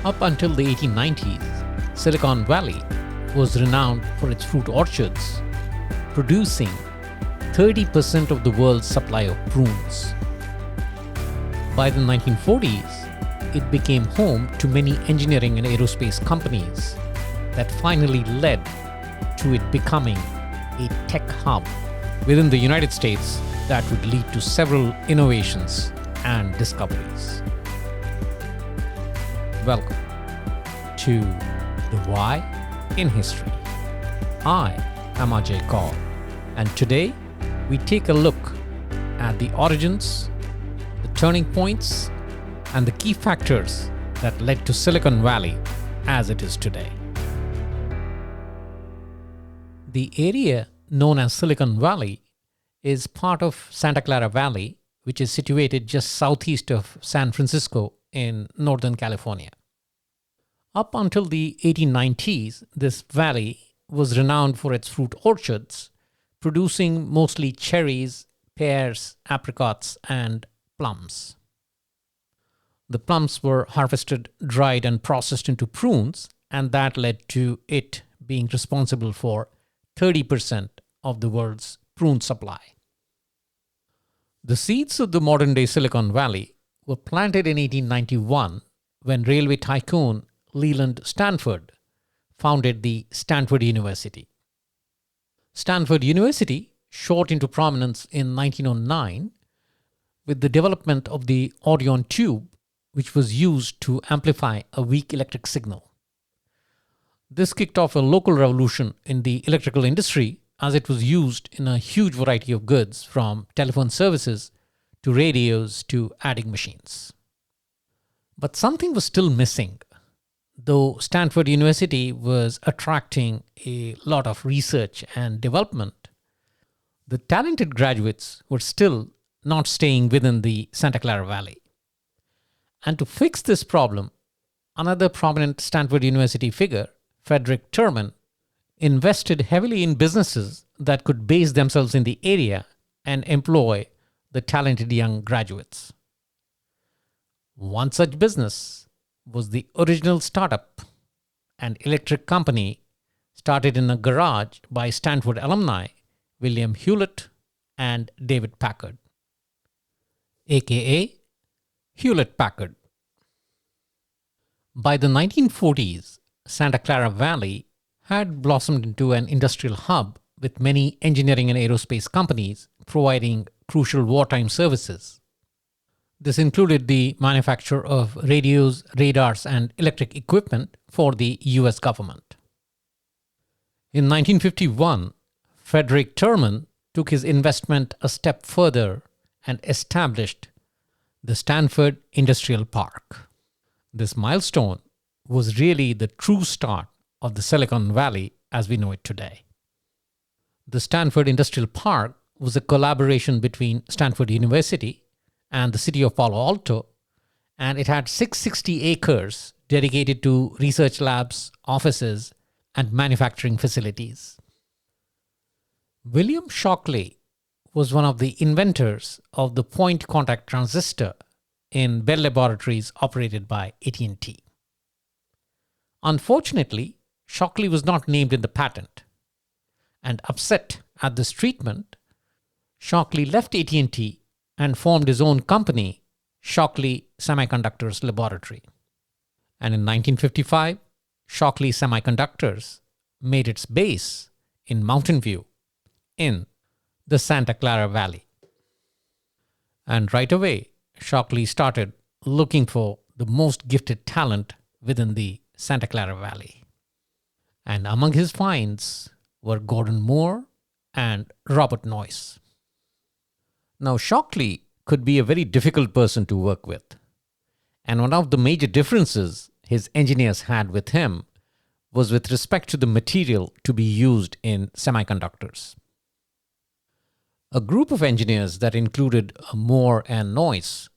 Up until the 1890s, Silicon Valley was renowned for its fruit orchards, producing 30% of the world's supply of prunes. By the 1940s, it became home to many engineering and aerospace companies that finally led to it becoming a tech hub within the United States that would lead to several innovations and discoveries. Welcome to The Why in History. I am Ajay Kaur, and today we take a look at the origins, the turning points, and the key factors that led to Silicon Valley as it is today. The area known as Silicon Valley is part of Santa Clara Valley, which is situated just southeast of San Francisco in Northern California. Up until the 1890s, this valley was renowned for its fruit orchards, producing mostly cherries, pears, apricots, and plums. The plums were harvested, dried, and processed into prunes, and that led to it being responsible for 30% of the world's prune supply. The seeds of the modern-day Silicon Valley were planted in 1891 when railway tycoon Leland Stanford founded the Stanford University. Stanford University shot into prominence in 1909 with the development of the Audion tube, which was used to amplify a weak electric signal. This kicked off a local revolution in the electrical industry, as it was used in a huge variety of goods, from telephone services to radios to adding machines. But something was still missing. Though Stanford University was attracting a lot of research and development, the talented graduates were still not staying within the Santa Clara Valley. And to fix this problem, another prominent Stanford University figure, Frederick Terman, invested heavily in businesses that could base themselves in the area and employ the talented young graduates. One such business was the original startup, an electric company started in a garage by Stanford alumni William Hewlett and David Packard, aka Hewlett-Packard. By the 1940s, Santa Clara Valley had blossomed into an industrial hub with many engineering and aerospace companies providing crucial wartime services. This included the manufacture of radios, radars, and electric equipment for the US government. In 1951, Frederick Terman took his investment a step further and established the Stanford Industrial Park. This milestone was really the true start of the Silicon Valley as we know it today. The Stanford Industrial Park was a collaboration between Stanford University and the city of Palo Alto, and it had 660 acres dedicated to research labs, offices, and manufacturing facilities. William Shockley was one of the inventors of the point contact transistor in Bell Laboratories operated by AT&T. Unfortunately, Shockley was not named in the patent, and upset at this treatment, Shockley left AT&T and formed his own company, Shockley Semiconductors Laboratory. And in 1955, Shockley Semiconductors made its base in Mountain View in the Santa Clara Valley. And right away, Shockley started looking for the most gifted talent within the Santa Clara Valley. And among his finds were Gordon Moore and Robert Noyce. Now, Shockley could be a very difficult person to work with. And one of the major differences his engineers had with him was with respect to the material to be used in semiconductors. A group of engineers that included Moore and Noyce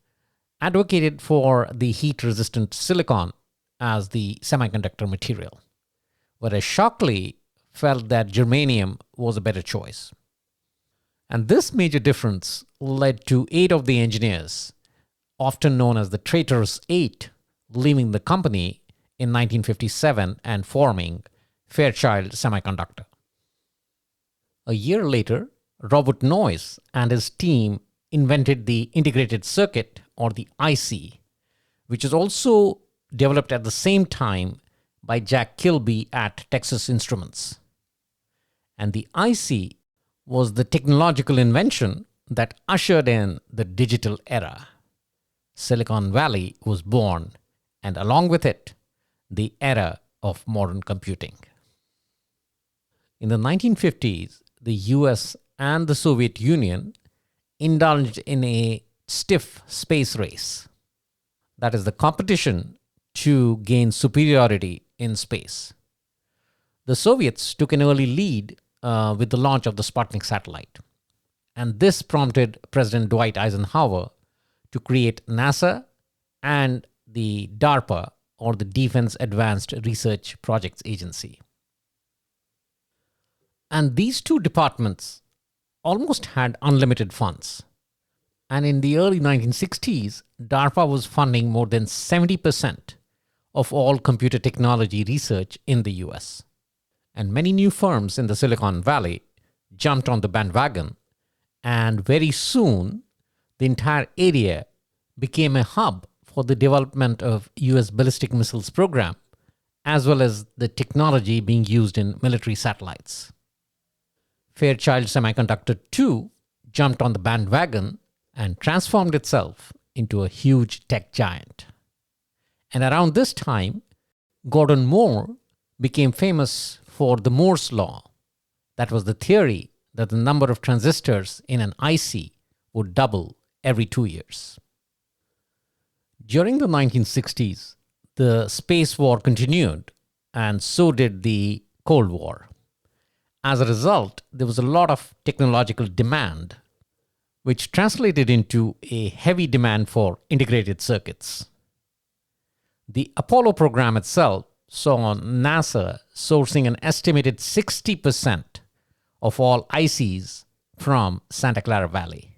advocated for the heat-resistant silicon as the semiconductor material, whereas Shockley felt that germanium was a better choice. And this major difference led to 8 of the engineers, often known as the Traitorous 8, leaving the company in 1957 and forming Fairchild Semiconductor. A year later, Robert Noyce and his team invented the integrated circuit, or the IC, which is also developed at the same time by Jack Kilby at Texas Instruments. And the IC was the technological invention that ushered in the digital era. Silicon Valley was born, and along with it, the era of modern computing. In the 1950s, the US and the Soviet Union indulged in a stiff space race. That is the competition to gain superiority in space. The Soviets took an early lead with the launch of the Sputnik satellite. And this prompted President Dwight Eisenhower to create NASA and the DARPA, or the Defense Advanced Research Projects Agency. And these two departments almost had unlimited funds. And in the early 1960s, DARPA was funding more than 70% of all computer technology research in the US. And many new firms in the Silicon Valley jumped on the bandwagon, and very soon the entire area became a hub for the development of US ballistic missiles program, as well as the technology being used in military satellites. Fairchild Semiconductor too jumped on the bandwagon and transformed itself into a huge tech giant. And around this time, Gordon Moore became famous for the Moore's Law. That was the theory that the number of transistors in an IC would double every 2 years. During the 1960s, the space war continued, and so did the Cold War. As a result, there was a lot of technological demand, which translated into a heavy demand for integrated circuits. The Apollo program itself saw NASA sourcing an estimated 60% of all ICs from Santa Clara Valley.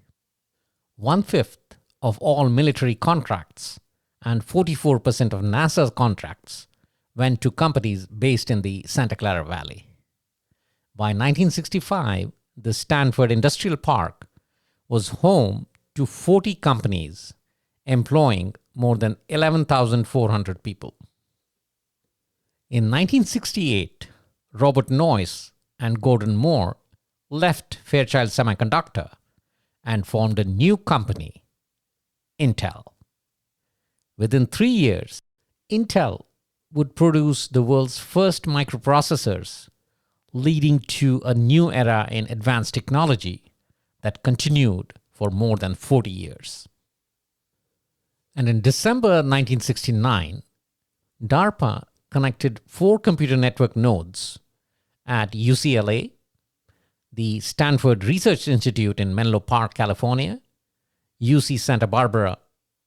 1/5 of all military contracts and 44% of NASA's contracts went to companies based in the Santa Clara Valley. By 1965, the Stanford Industrial Park was home to 40 companies employing more than 11,400 people. In 1968, Robert Noyce and Gordon Moore left Fairchild Semiconductor and formed a new company, Intel. Within 3 years, Intel would produce the world's first microprocessors, leading to a new era in advanced technology that continued for more than 40 years. And in December 1969, DARPA connected 4 computer network nodes at UCLA, the Stanford Research Institute in Menlo Park, California, UC Santa Barbara,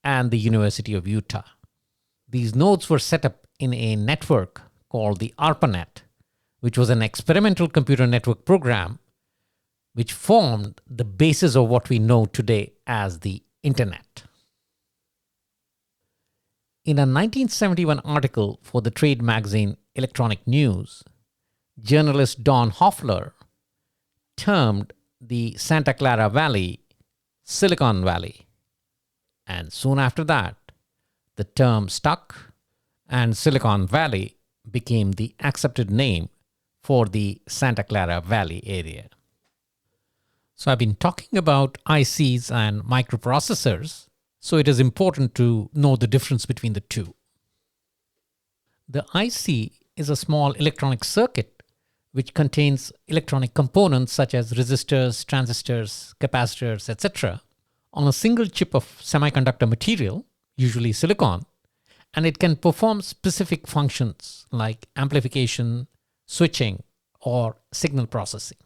and the University of Utah. These nodes were set up in a network called the ARPANET, which was an experimental computer network program which formed the basis of what we know today as the Internet. In a 1971 article for the trade magazine Electronic News, journalist Don Hoffler termed the Santa Clara Valley Silicon Valley. And soon after that, the term stuck, and Silicon Valley became the accepted name for the Santa Clara Valley area. So I've been talking about ICs and microprocessors, so it is important to know the difference between the two. The IC is a small electronic circuit which contains electronic components such as resistors, transistors, capacitors, etc., on a single chip of semiconductor material, usually silicon, and it can perform specific functions like amplification, switching, or signal processing.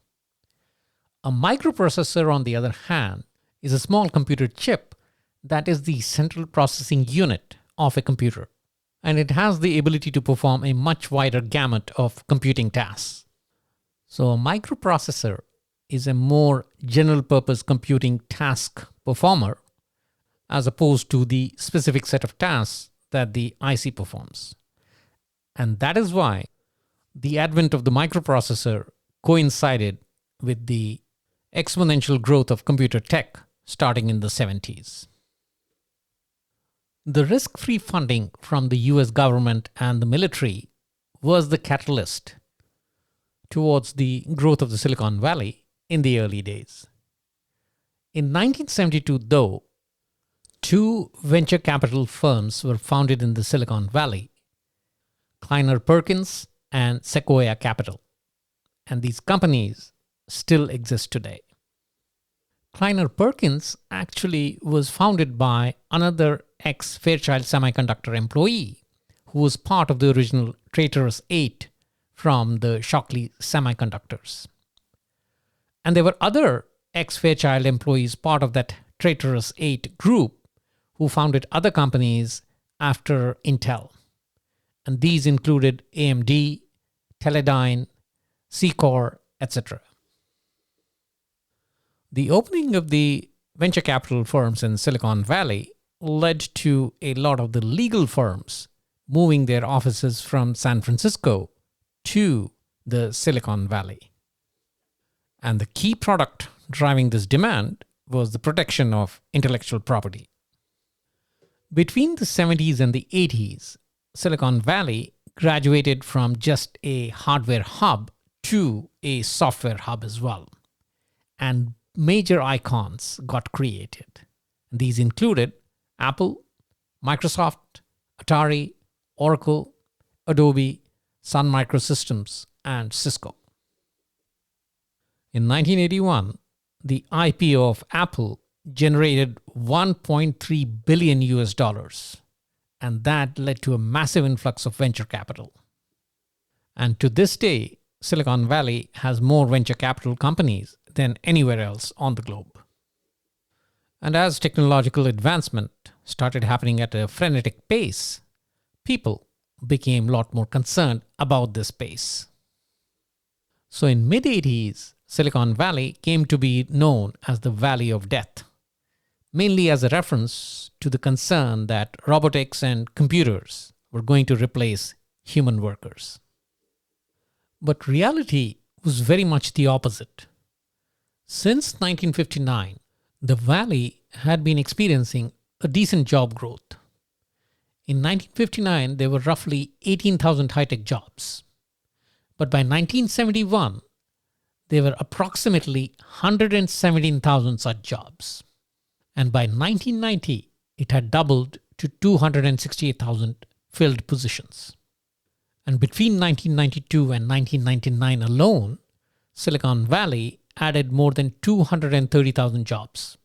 A microprocessor, on the other hand, is a small computer chip that is the central processing unit of a computer, and it has the ability to perform a much wider gamut of computing tasks. So a microprocessor is a more general-purpose computing task performer as opposed to the specific set of tasks that the IC performs. And that is why the advent of the microprocessor coincided with the exponential growth of computer tech starting in the 70s. The risk-free funding from the US government and the military was the catalyst towards the growth of the Silicon Valley in the early days. In 1972, though, two venture capital firms were founded in the Silicon Valley, Kleiner Perkins and Sequoia Capital, and these companies still exist today. Kleiner Perkins actually was founded by another ex-Fairchild Semiconductor employee who was part of the original Traitorous 8 from the Shockley Semiconductors. And there were other ex-Fairchild employees part of that Traitorous 8 group who founded other companies after Intel. And these included AMD, Teledyne, Secor, etc. The opening of the venture capital firms in Silicon Valley led to a lot of the legal firms moving their offices from San Francisco to the Silicon Valley. And the key product driving this demand was the protection of intellectual property. Between the 70s and the 80s, Silicon Valley graduated from just a hardware hub to a software hub as well. And major icons got created. These included Apple, Microsoft, Atari, Oracle, Adobe, Sun Microsystems, and Cisco. In 1981, the IPO of Apple generated $1.3 billion US dollars, and that led to a massive influx of venture capital. And to this day, Silicon Valley has more venture capital companies than anywhere else on the globe. And as technological advancement started happening at a frenetic pace, people became a lot more concerned about this pace. So in mid-80s, Silicon Valley came to be known as the Valley of Death, mainly as a reference to the concern that robotics and computers were going to replace human workers. But reality was very much the opposite. Since 1959, the Valley had been experiencing a decent job growth. In 1959, there were roughly 18,000 high-tech jobs. But by 1971, there were approximately 117,000 such jobs. And by 1990, it had doubled to 268,000 filled positions. And between 1992 and 1999 alone, Silicon Valley added more than 230,000 jobs.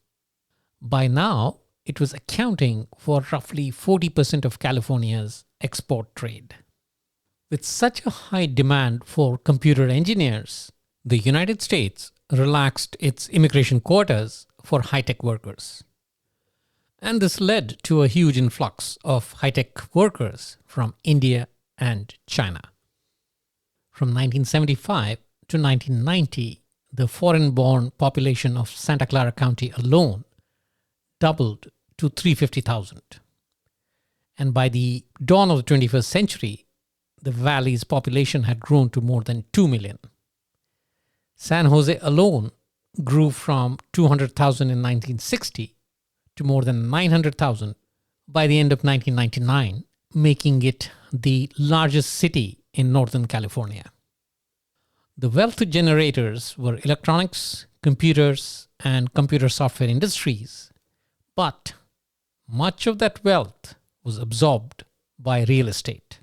By now, it was accounting for roughly 40% of California's export trade. With such a high demand for computer engineers, the United States relaxed its immigration quotas for high-tech workers. And this led to a huge influx of high-tech workers from India and China. From 1975 to 1990, the foreign-born population of Santa Clara County alone doubled to 350,000. And by the dawn of the 21st century, the valley's population had grown to more than 2 million. San Jose alone grew from 200,000 in 1960 to more than 900,000 by the end of 1999, making it the largest city in Northern California. The wealth generators were electronics, computers, and computer software industries, but much of that wealth was absorbed by real estate.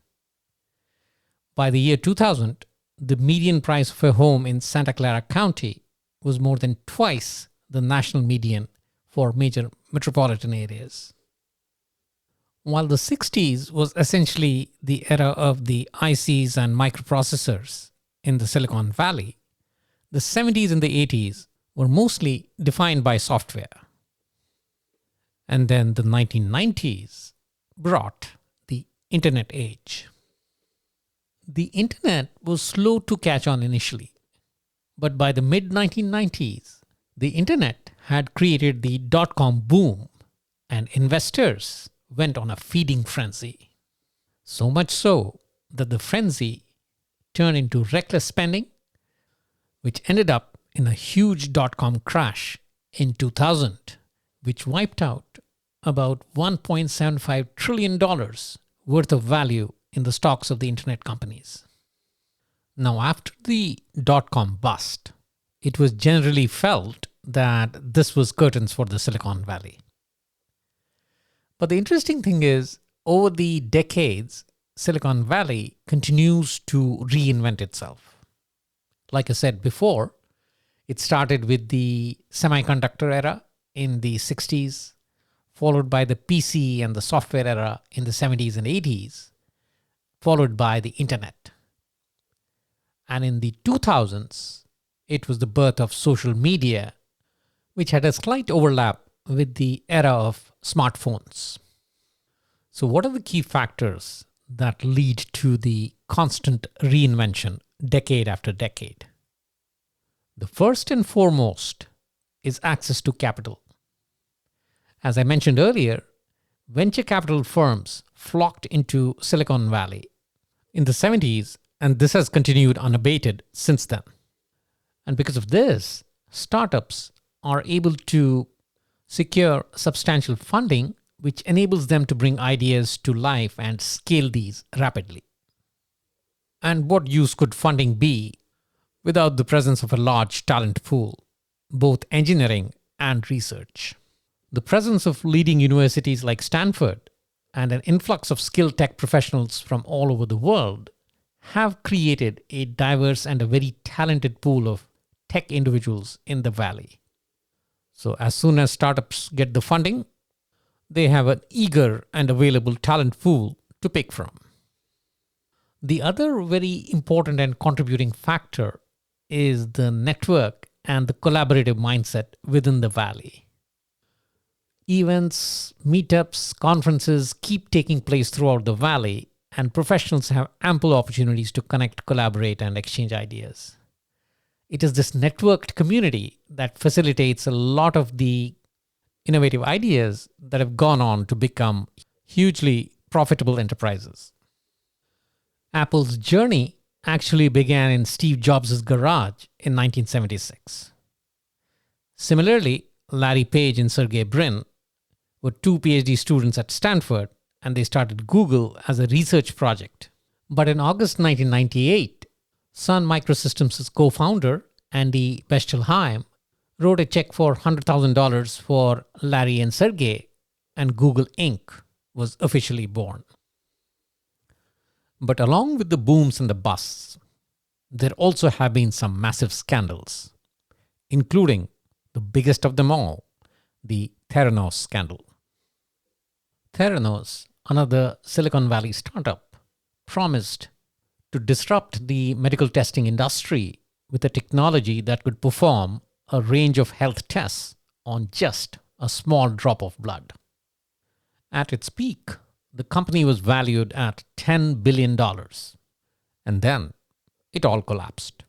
By the year 2000, the median price of a home in Santa Clara County was more than twice the national median for major metropolitan areas. While the 60s was essentially the era of the ICs and microprocessors in the Silicon Valley, the 70s and the 80s were mostly defined by software. And then the 1990s brought the internet age. The internet was slow to catch on initially, but by the mid-1990s, the internet had created the dot-com boom, and investors went on a feeding frenzy. So much so that the frenzy turned into reckless spending, which ended up in a huge dot-com crash in 2000, which wiped out about $1.75 trillion worth of value in the stocks of the internet companies. Now, after the dot-com bust, it was generally felt that this was curtains for the Silicon Valley. But the interesting thing is, over the decades, Silicon Valley continues to reinvent itself. Like I said before, it started with the semiconductor era in the 60s, followed by the PC and the software era in the 70s and 80s, followed by the internet. And in the 2000s, it was the birth of social media, which had a slight overlap with the era of smartphones. So what are the key factors that lead to the constant reinvention decade after decade? The first and foremost is access to capital. As I mentioned earlier, venture capital firms flocked into Silicon Valley in the 70s, and this has continued unabated since then. And because of this, startups are able to secure substantial funding, which enables them to bring ideas to life and scale these rapidly. And what use could funding be without the presence of a large talent pool, both engineering and research? The presence of leading universities like Stanford and an influx of skilled tech professionals from all over the world have created a diverse and a very talented pool of tech individuals in the valley. So as soon as startups get the funding, they have an eager and available talent pool to pick from. The other very important and contributing factor is the network and the collaborative mindset within the valley. Events, meetups, conferences keep taking place throughout the valley, and professionals have ample opportunities to connect, collaborate, and exchange ideas. It is this networked community that facilitates a lot of the innovative ideas that have gone on to become hugely profitable enterprises. Apple's journey actually began in Steve Jobs' garage in 1976. Similarly, Larry Page and Sergey Brin were two PhD students at Stanford, and they started Google as a research project. But in August 1998, Sun Microsystems' co-founder, Andy Bestelheim, wrote a check for $100,000 for Larry and Sergey, and Google Inc. was officially born. But along with the booms and the busts, there also have been some massive scandals, including the biggest of them all, the Theranos scandal. Theranos, another Silicon Valley startup, promised to disrupt the medical testing industry with a technology that could perform a range of health tests on just a small drop of blood. At its peak, the company was valued at $10 billion. And then it all collapsed.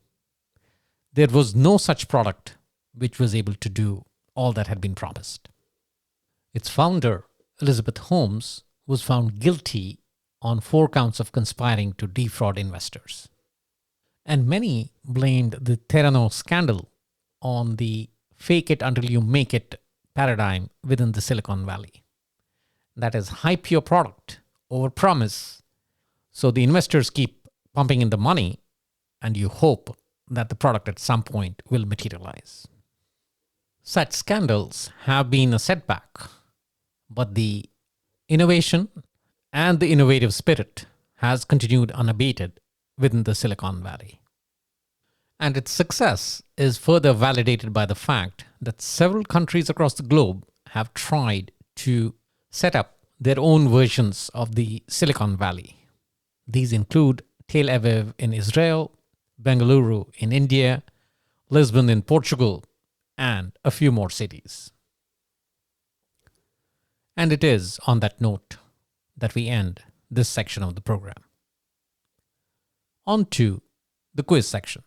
There was no such product which was able to do all that had been promised. Its founder, Elizabeth Holmes, was found guilty on 4 counts of conspiring to defraud investors. And many blamed the Theranos scandal on the fake it until you make it paradigm within the Silicon Valley. That is, hype your product over promise, so the investors keep pumping in the money and you hope that the product at some point will materialize. Such scandals have been a setback, but the innovation and the innovative spirit has continued unabated within the Silicon Valley. And its success is further validated by the fact that several countries across the globe have tried to set up their own versions of the Silicon Valley. These include Tel Aviv in Israel, Bengaluru in India, Lisbon in Portugal, and a few more cities. And it is on that note that we end this section of the program. On to the quiz section.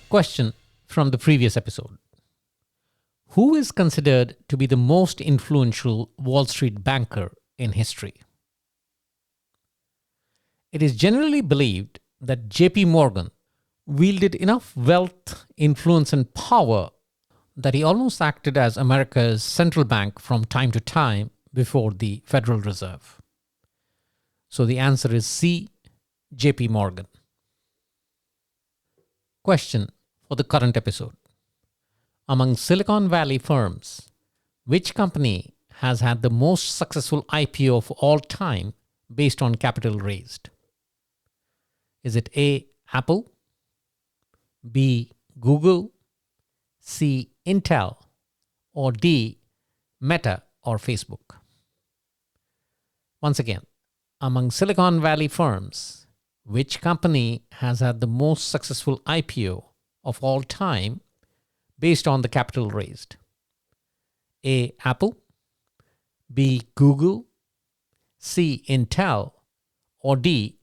Question from the previous episode. Who is considered to be the most influential Wall Street banker in history? It is generally believed that J.P. Morgan wielded enough wealth, influence, and power that he almost acted as America's central bank from time to time before the Federal Reserve. So the answer is C, J.P. Morgan. Question for the current episode. Among Silicon Valley firms, which company has had the most successful IPO of all time based on capital raised? Is it A, Apple, B, Google, C, Intel, or D, Meta or Facebook? Once again, among Silicon Valley firms, which company has had the most successful IPO of all time based on the capital raised? A, Apple, B, Google, C, Intel, or D,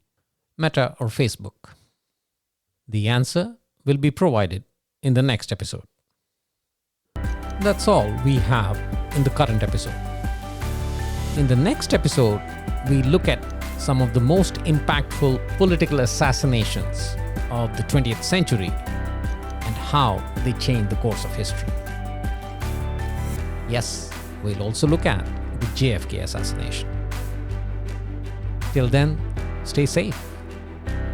Meta or Facebook? The answer will be provided in the next episode. That's all we have in the current episode. In the next episode, we look at some of the most impactful political assassinations of the 20th century and how they changed the course of history. Yes, we'll also look at the JFK assassination. Till then, stay safe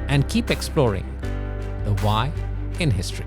and keep exploring the why in history.